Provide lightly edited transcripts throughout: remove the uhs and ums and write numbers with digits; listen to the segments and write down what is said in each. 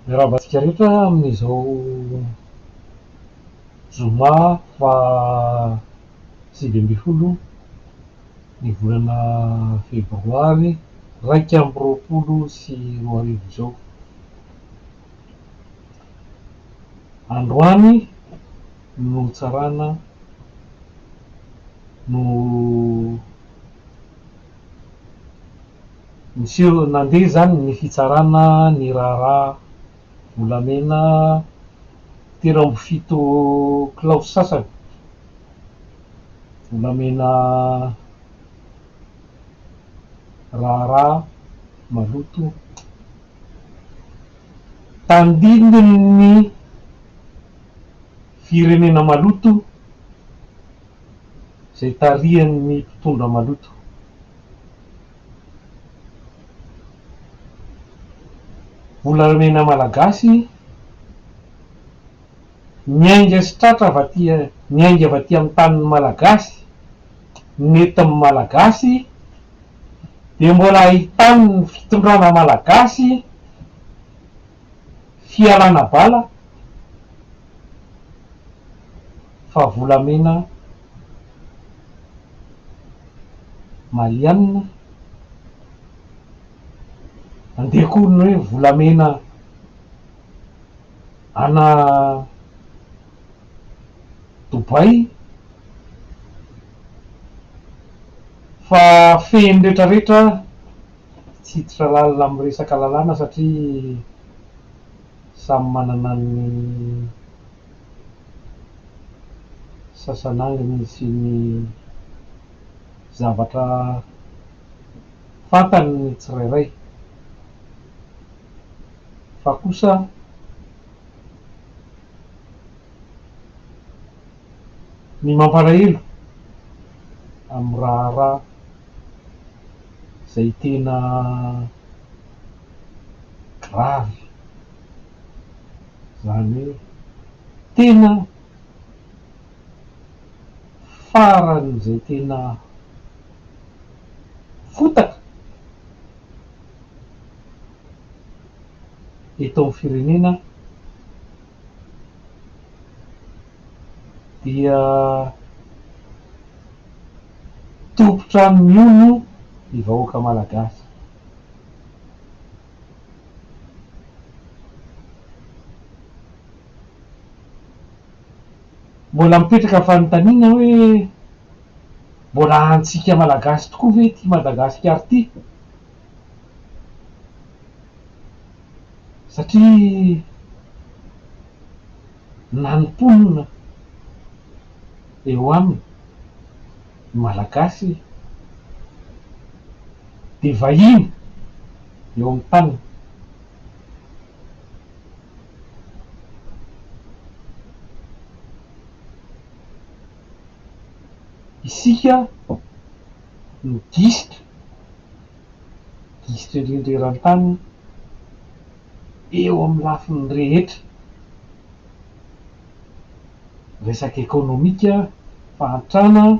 raha vatsika rehetra amin'izao zoma fa 7 ny volana febroary 2020 zao. Androany no tsarana no miseho nandeha zany ny fitsarana ny raharaha volamena 17 kilao sasany volamena raharaha maloto tandindiny firenena maloto zay tarihan'ny mpitondra maloto. Volamena malagasy miainga sy tratra miainga avy aty amin'ny tanin'ny malagasy nentin'ny malagasy de mbola ahitany ny fitondrana malagasy fialana bala fa volamena malianina andehakoriny hoe volamena ana Dobay fa feny rehetrarehetra tsy hiditra lalina amin'ny resaka lalàna satria samy manana ny sasan'anginy sy ny zavatra fantany ny tsirairay fa kosa ny mampalahelo amin'ny raharaha zay tena gravy zany hoe tena faran'izay tena fotaka eto amin'ny firenena dia tompotra miono ny vahoaka malagasy. Mbola mipetraka fanontaniana hoe mbola antsika malagasy tokoa ve ty Madagasikara ty? Satria nanimponina eo aminy malagasy de vahiny eo amin'ny tany. Isika no gisitra indrindra eran-tany eo amin'ny lafiny rehetra resaka ekônômika, fahantrana,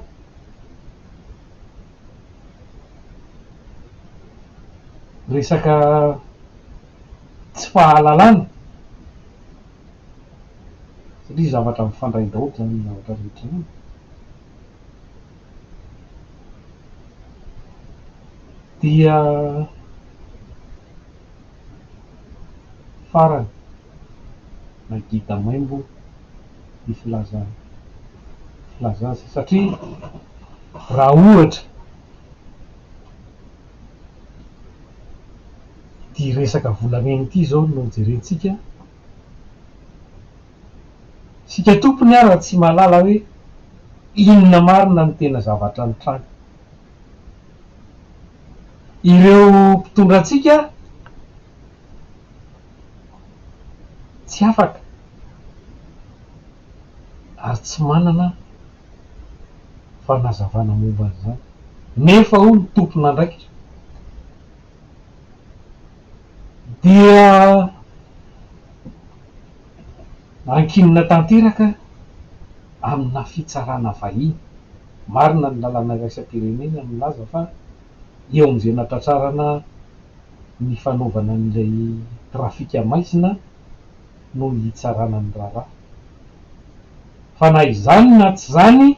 resaka tsy fahalalana satria zavatra mifandray daholo zany ny zavatra rehetra zany. Dia farany nagida maimbo ny filazana satria raha ohatra ty resaka volamena ity zao no jerentsika, sika tompony ara tsy mahalala hoe inona marina ny tena zavatra nitranga. Ireo mpitondra antsika tsy afaka ary tsy manana fanazavana momba an'izany nefa ho ny tompona andraikitra dia ankinina tanteraka amina fitsarana vahiny. Marina ny lalàna iraisam-pirenena milaza fa eo amin'izay nahatratrarana ny fanaovana an'ilay trafika maizina no hitsarana ny raharaha fa na izany na tsy zany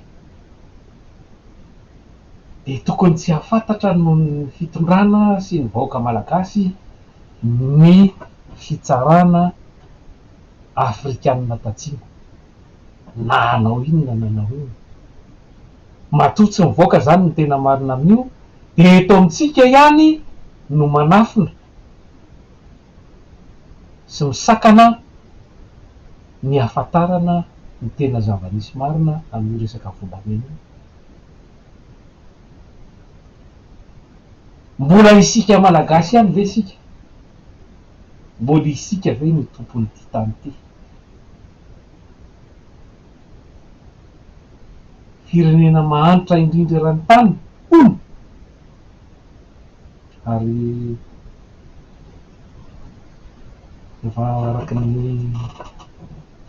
de tokony tsy hafantatra noho ny fitondrana sy ny vahoaka malagasy ny fitsarana afrikanina tatsimo na anao inona na anao inona matotsy mivoaka zany ny tena marina amin'io de eto amitsika ihany no manafina sy misakana ny ahafantarana ny tena zava-misy marina amin'ny resaka volamena mbola isika malagasy ihany ve sika mbola isika ve ny tompony ty tany ty firenena mahantra indrindra rany tany ary efa araky ny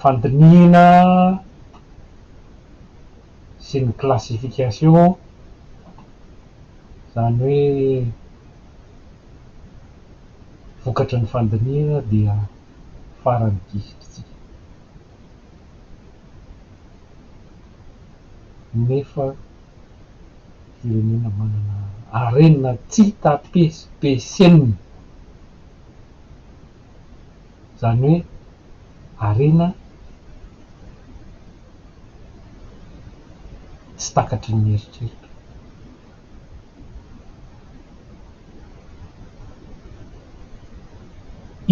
fandinihana sy ny classification zany hoe vokatry ny fandinihana dia farany disotritsika nefa firenena manana arenina tsy tapesipeseny zany hoe arena tsy takatry ny eritreritro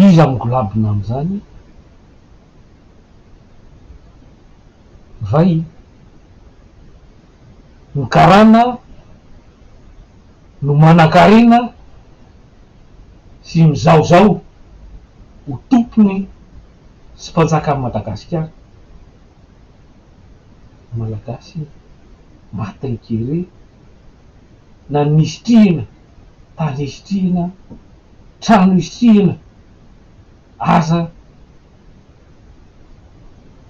iza migolabina am'izany vai ny karana no manan-karena sy mizaozao ho tompony sy mpanjaka ny Madagasikara malagasy matin-kere na nisitrihana tany isitrihana trano isitrihana aza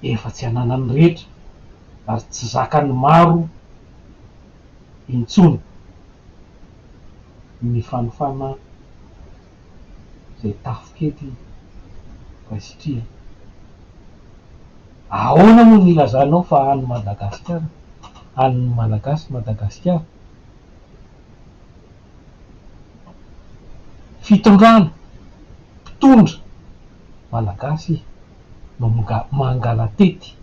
efa tsy ananany rehetra ary tsy zakany maro intsony ny fanofana zay tafokely isitrihana ahoana moa ny ilazanao fa any Madagasikara any malagasy Madagasikara fitondrana mpitondra malagasy no mangala tety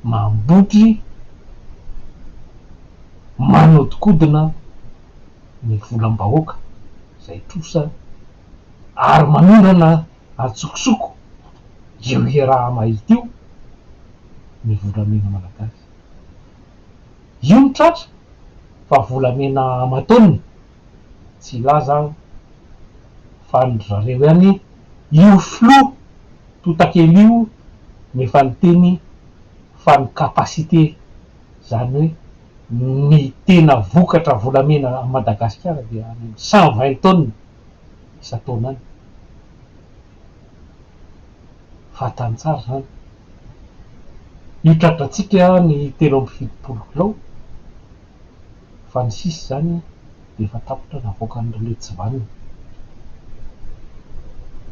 mambotry manodikodina ny volam-bahoaka zay trosa ary manondrana atsokosoko io raha mahita io ny volamena malagasy io ny tratra fa volamena aman-taonina tsy ilaza fa ny zareo ihany io flo totakely io nefa ny teny fa ny kapasite zany hoe ny tena vokatra volamena a Madagasikara dia 120 tonnes isa-taona any fantany tsara zany io tratratsika ny 750 kilao fa ny sisy zany de efa tapotra navoaka an'ireo tsy vanina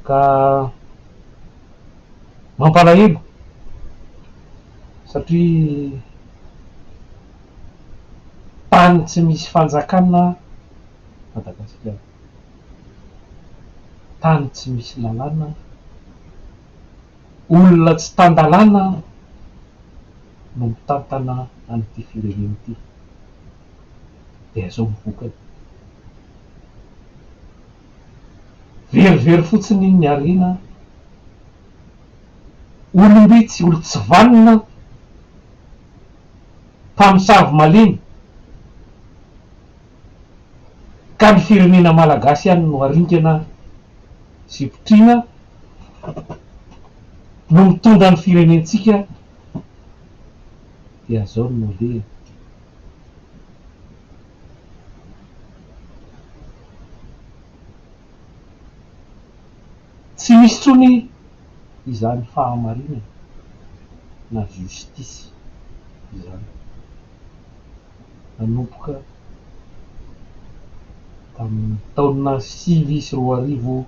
ka mampalahelo satria tany tsy misy fanjakana Madagasikara tany tsy misy lalàna olona tsy tandalàna no mitantana an'ity firenena ity de zao mivokany verivery fotsiny ny arena olombitsy olo tsy vanina mpamosavy malemy ka ny firenena malagasy ihany no arinkana sy pitrina no mitondra ny firenentsika dia zao no le tsy misy tsony izany fahamarinana na justisy izany nanomboka tamin'ny taona 2021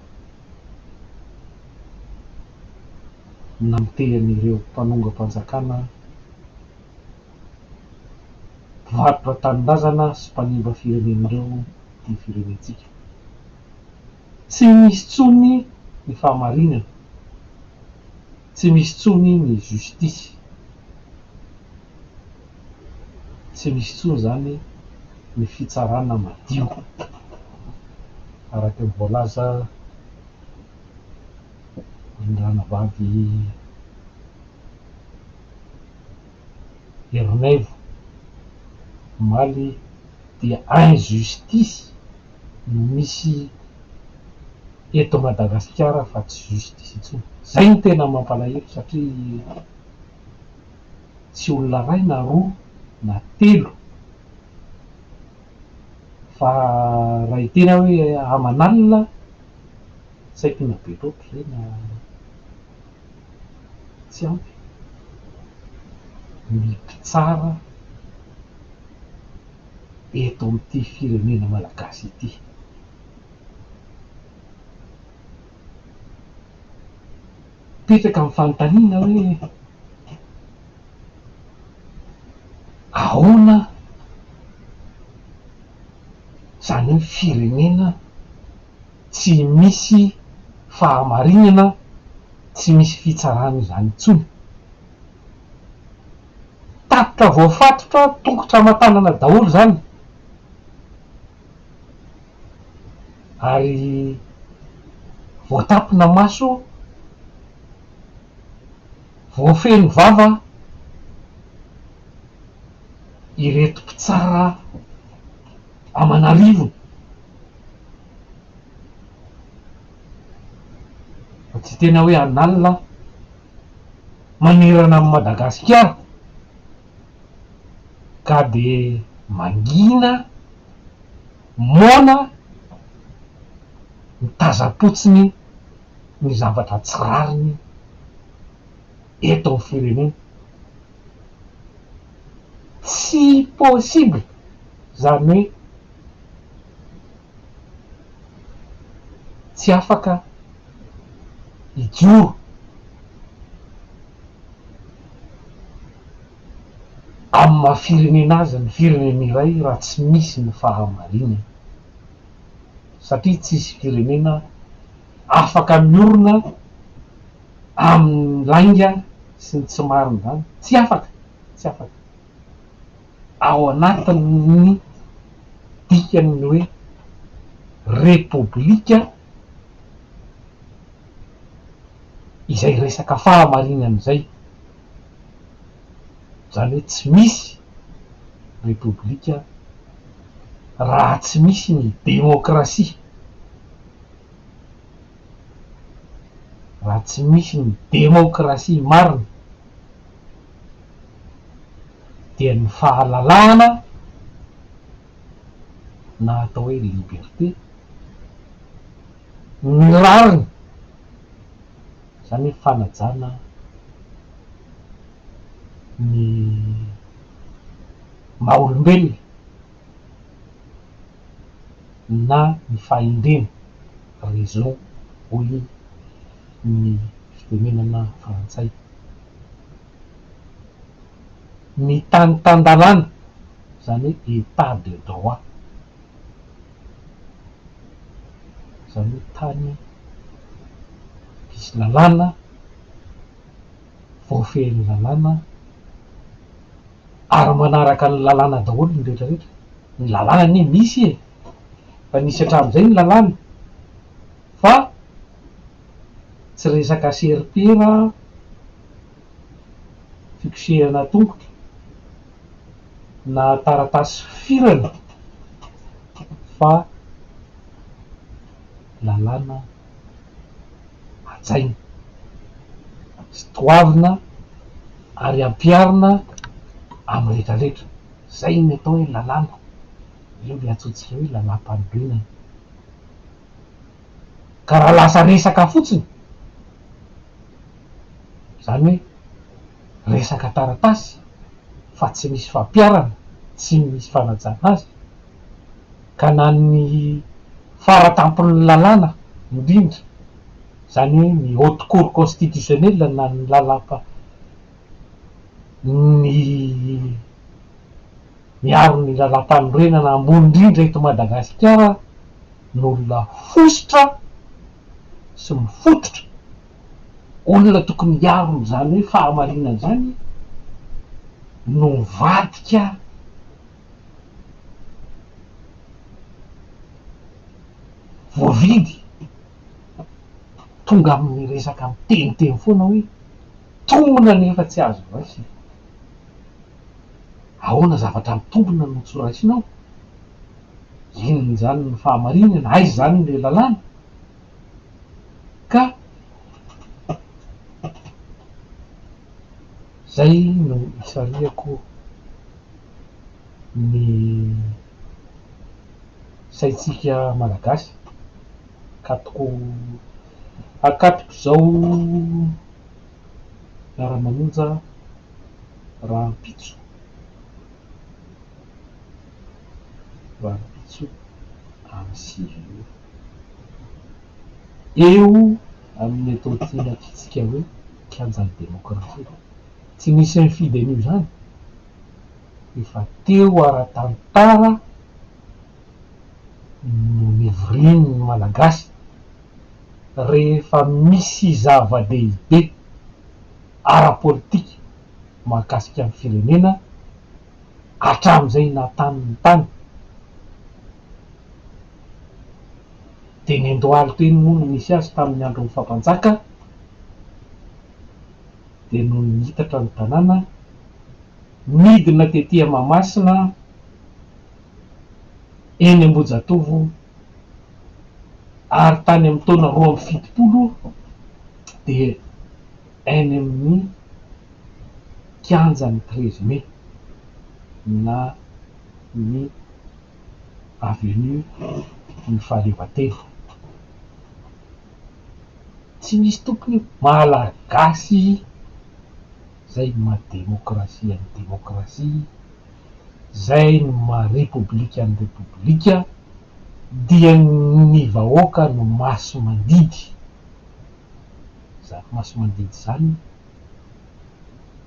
namitehan'ireo mpanonga-panjakana mpivarotra tanindrazana sy mpanimba firenen'ireo ty firenentsika. Tsy misy tsony ny fahamarinana, tsy misy tsony ny justisy, tsy misy tsony zany ny fitsarana madio, araky ny voalaza ny ranavavy Hernevo omaly dia injustice no misy eto Madagasikara fa tsy justice intsony. Zay ny tena mampalahelo satria tsy olona ray na roa na telo fa raha hitena hoe aman'alina saiko na be loatra zay na tsy ampy ny mpitsara eto am'ty firenena malagasy ity. Petraka amin'ny fanontaniana hoe ahoana zany hoe firenena tsy misy fahamarinana, tsy misy fitsarana zany intsony. Tatitra voafatotra tongotra aman-tanana daholo zany, ary voatapina maso, voafeno vava ireto mpitsara aman'arivony. Tsy tena hoe analina manerana amin'ny Madagasikara ka de mangina moana mitazapotsiny ny zavatra tsy rariny eto amin'ny firenena. Tsy possible zany hoe tsy afaka ijoro amin'ny maha-firenena azy ny firenena iray raha tsy misy ny fahamarinana, satria tsisy firenena afaka miorona amin'ny lainga sy ny tsy marina zany, tsy afaka, tsy afaka. Ao anatin'ny dikany hoe repoblika izay resaka fahamarinana zay, zany hoe tsy misy repoblika raha tsy misy ny demokrasia, raha tsy misy ny demokrasia marina dia ny fahalalahana na atao hoe liberté ny rariny, zany hoe fanajana ny maha-olombelona na ny fahindrena, raison hoy ny fitenenana frantsay. Ny tany tandalana zany hoe état de droit, zany hoe tany misy lalàna, voafehin'ny lalàna ary manaraka ny lalàna daholo ny rehetrarehetra. Ny lalàna anie misy e, fa nisy hatramin'izay ny lalàna fa tsy resaka seripera, fikosehana tongotra na taratasy firana fa lalàna hajaina sy toavina ary ampiarina amin'ny rehetrarehetra. Zay ny atao hoe lalàna, io le antsointsika hoe lalam-panondroana. Ka raha lasa resaka fotsiny, zany hoe resaka taratasy fa tsy misy fampiarana, tsy misy fanajana azy, ka na ny faratampon'ny lalàna indrindra zany hoe ny haute cour constitutionnel na ny lalapa miaro ny lalam-panorenana ambony indrindra eto Madagasikara n'olona fosotra sy mifototra, olona tokony hiarony zany hoe fahamarinana zany no mivadika voavidy tonga amin'ny resaka miteniteny foana hoe tombona nefa tsy azo raisina. Ahoana zavatra mitombona no tsy raisinao? Inona zany ny fahamarinana? Aiza zany le lalàna? Ka zay no isariako ny saitsika malagasy akatoko zao miara-manonja rahampitso amin'ny sivy eo amin'ny atao tena atsika hoe kianjan'ny demokrasia. Tsy misy mifidy an'io zany, efa teo ara-tantara no nivorin'ny malagasy rehefa misy zava-dehibe ara-politika mahakasika amin'ny firenena hatramin'izay nataniny tany. Teny Andohalo teny moa no misy azy tamin'ny andron'ny fampanjaka, de no nihitatra ny tanàna midina tetỳ Mahamasina eny Ambohijatovo ary tany amin'ny taona 2017 de eny amin'ny kianjan'ny 13 mai na ny avenue ny fahaleovantena. Tsy misy tompony malagasy zay maha-demokrasia ny demokrasia, zay no maha-repoblika ny repoblika, dia ny vahoaka no maso mandidy. Zany maso mandidy zany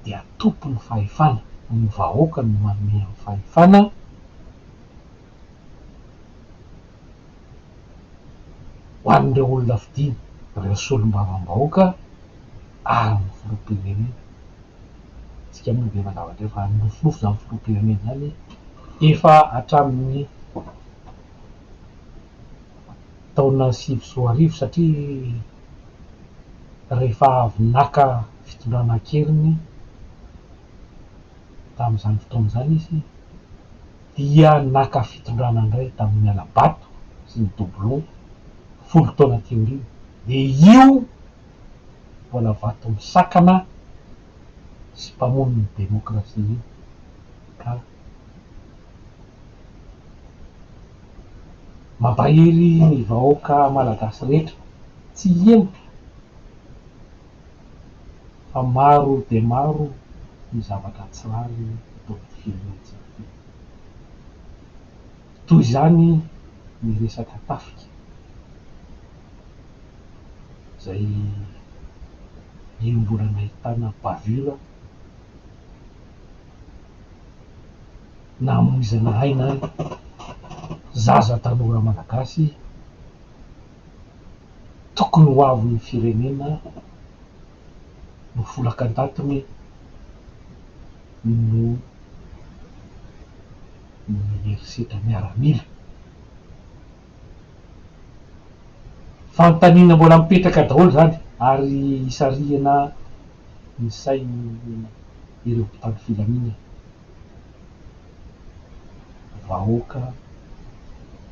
dia tompony fahefana, ny vahoaka no manome amin'ny fahefana ho an'ireo olona fidiny, ireo solombavam-bahoaka ary ny filoham-pirenena. Tsika moa de mazava ndray fa nofinofy zany filoham-pirenena zany efa hatramin'ny taona 2010 satria rehefa avy naka fitondran-keriny tamin'izany fotoana zany izy dia naka fitondrana indray tamin'ny Alabato sy ny Doblon 10 taona teoriana, de io mbola vato misakana sy mpamono ny demokrasia io. Ka mampahery ny vahoaka malagasy rehetra tsy hiempo fa maro de maro ny zavatra tsy rary atao firenena. Toy zany ny resaka tafika zay io mbola nahitana bavura namoizana aina zaza tanora malagasy tokony ho avy firenena no folaka-datony no mierisetra miaramila. Fanontaniana mbola mipetraka daholo zany ary isarihana ny sainy ireo mpitandro filaminana, vahoaka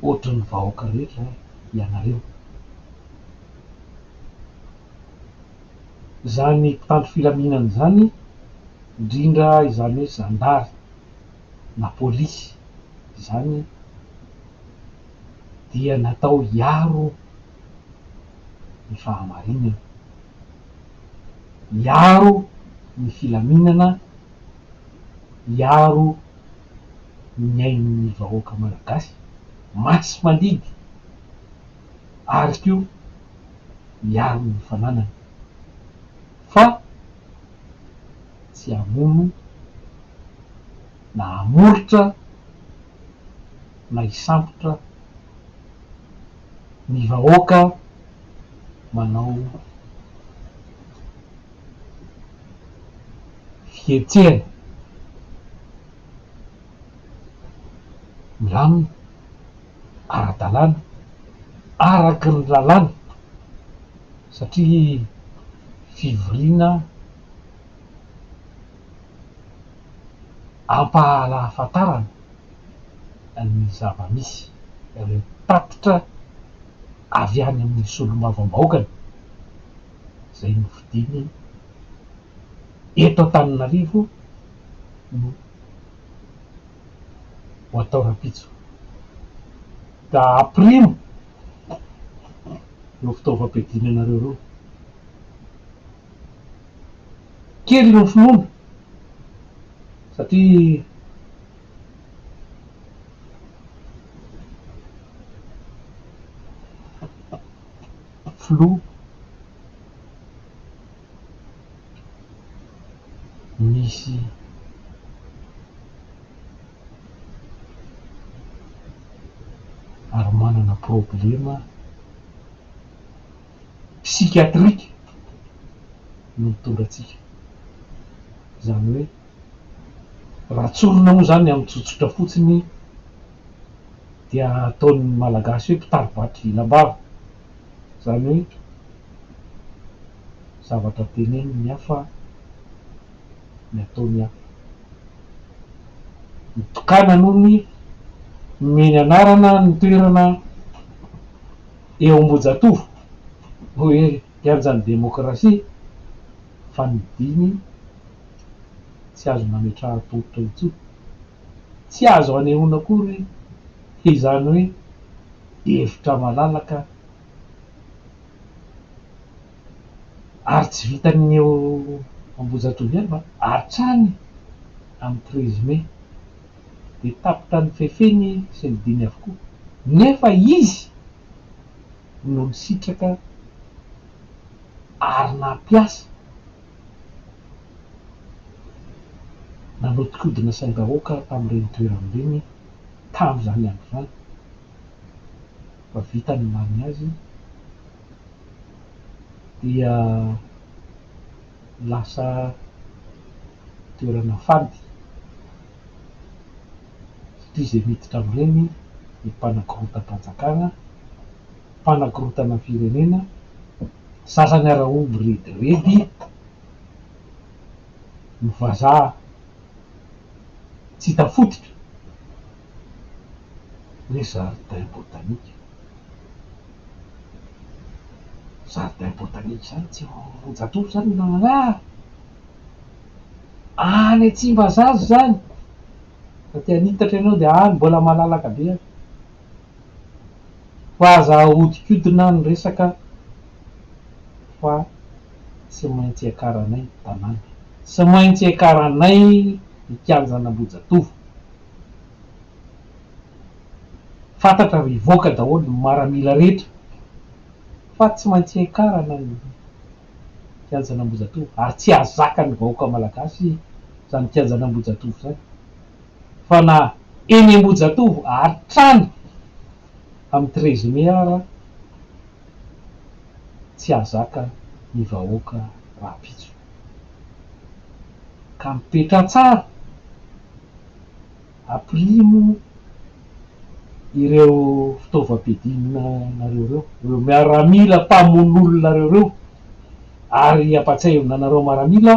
ohatran'ny vahoaka rehetra ianareo. Zany mpitandro filaminana zany indrindra izany hoe zandary na polisy zany dia natao hiaro ny fahamarinana, hiaro ny filaminana, hiaro ny ain'ny vahoaka malagasy maty sy mandidy, ary keo miaro ny fananana fa tsy hamono na hamolotra na hisambotra ny vahoaka manao fihetsehana milamina ara-dalàna araky ny lalàna satria fivoriana ampahalahafantarana ny zava-misy reo tatitra avy any amin'ny solombavambahoakany zay novidiny eto Antananarivo no ho atao rapitso da aprimo eo fitaovam-piadinanareo reo kely no finoana satria filoha misy ary manana problema psikiatrika no mitondratsika zany hoe raha tsorona moa zany amy tsotsotra fotsiny dia ataon'ny malagasy hoe mpitarivatry vilam-bava zany hoe zavatra teneny ny hafa ny ataony hafa mitokana noho ny meny anarana ny toerana eo Ambohijatovo hoe kianjan'ny demokrasia fa ny diny tsy azo nametraha tongotra intsony tsy azo anehoana akory izany hoe hevitra malalaka ary tsy vitany eo Ambohijatovo ihany fa hatrany amy 13 Mai de tapitra ny fefeny sy ny diny avokoa nefa izy no nisitraka ary nampiasa nanodikodina saim-bahoaka tam'ireny toeran'ireny tam'zany andro zany fa vitany many azy dia lasa toerana fanty satria zay miditra am'ireny ny mpanakorotam-panjakana mpanakorotana firenena sasany araomby rediredy ny vazaha tsy hita fototra hoe jardin botanika jardin botanika zany tsy Ambohijatovo zany nanana any Tsimbazaza zany fa tia nitatra ianao de any mbola malalaka be any fa aza ahodikodina ny resaka fa tsy maintsy iakaranay tanàna tsy maintsy iakaranay ikianjana Ambohijatovo fantatra mivoaka daholo ny maramila rehetra fa tsy maintsy iakarana ny kianjana Ambohijatovo ary tsy azaka ny vahoaka malagasy zany kianjana Ambohijatovo zany fa na eny Ambohijatovo hatrany amy 13 Mai ara tsy azaka ny vahoaka rapitso ka mipetra tsara aprimo ireo fitaovam-piadina nareo reo miaramila mpamono'olona reo ary ampatsahivina anareo miaramila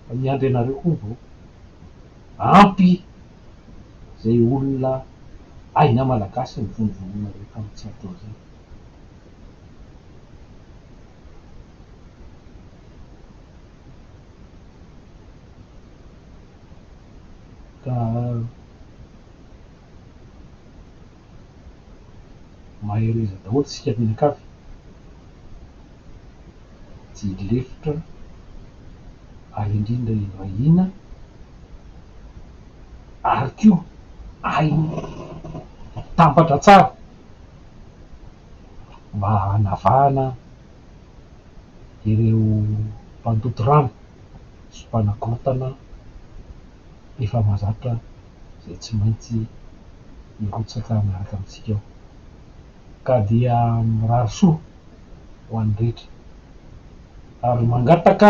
fa miandry anareo koa vao ampy zay olona aina malagasy ny vonivononareo tamy tsy atao zay ka mahereza daholo sika mianakavy tsy lefitra ary indrindra ivahina ary ko ay tambatra tsara mba hanavahana ireo mpandoto rano sy mpanakorotana efa mahazatra zay tsy maintsy mirotsaka miaraka amitsika ao, ka dia mirary soa ho an'ny rehetra ary mangataka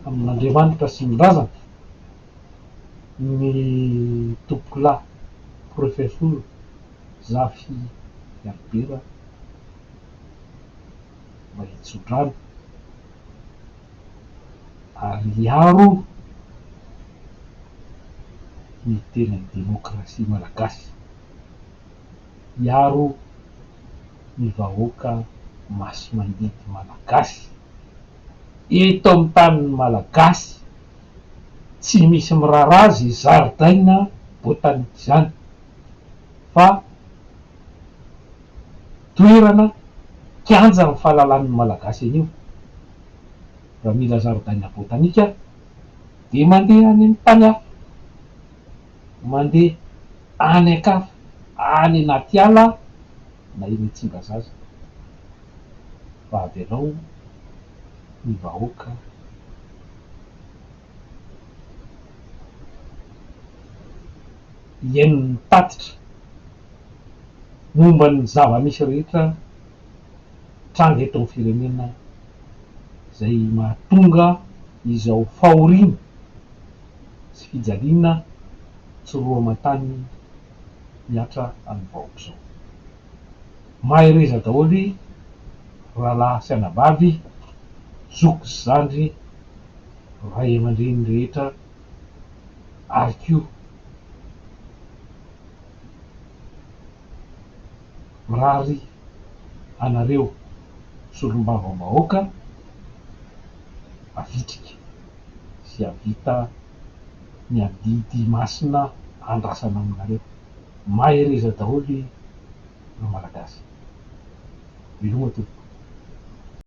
amin'Andriamanitra sy ny razana ny tompolahy profesora Zafy Albera mba hitso-drano ary hiaro ny tenan'ny demokrasia malagasy, hiaro ny vahoaka maso mandidy malagasy eto amin'ny tanin'ny malagasy. Tsy misy mirara azy zaridaina botanika izany fa toerana kianja ny fahalalan'ny malagasy anio. Raha mila zaridaina botanika de mandeha any amin'ny tany hafa, mandeha any ankafa, any anaty ala na eny Tsimbazaza fa avy anao ny vahoaka iaino ny tatitra momba ny zava-misy rehetra tranga eto amin'ny firenena zay mahatonga izao fahoriana sy fijaliana tsy roa aman-tany miatra amin'ny vahoaka izao. Mahay reza daholy rahalahy sy anabavy, zoko sy zandry, ray aman-dreny rehetra ary koa mirary anareo solombavambahoaka avitrika sy avita ny adidy masina andrasana aminareo. Mahay reza daholy no malagasy. Veloma tompoko.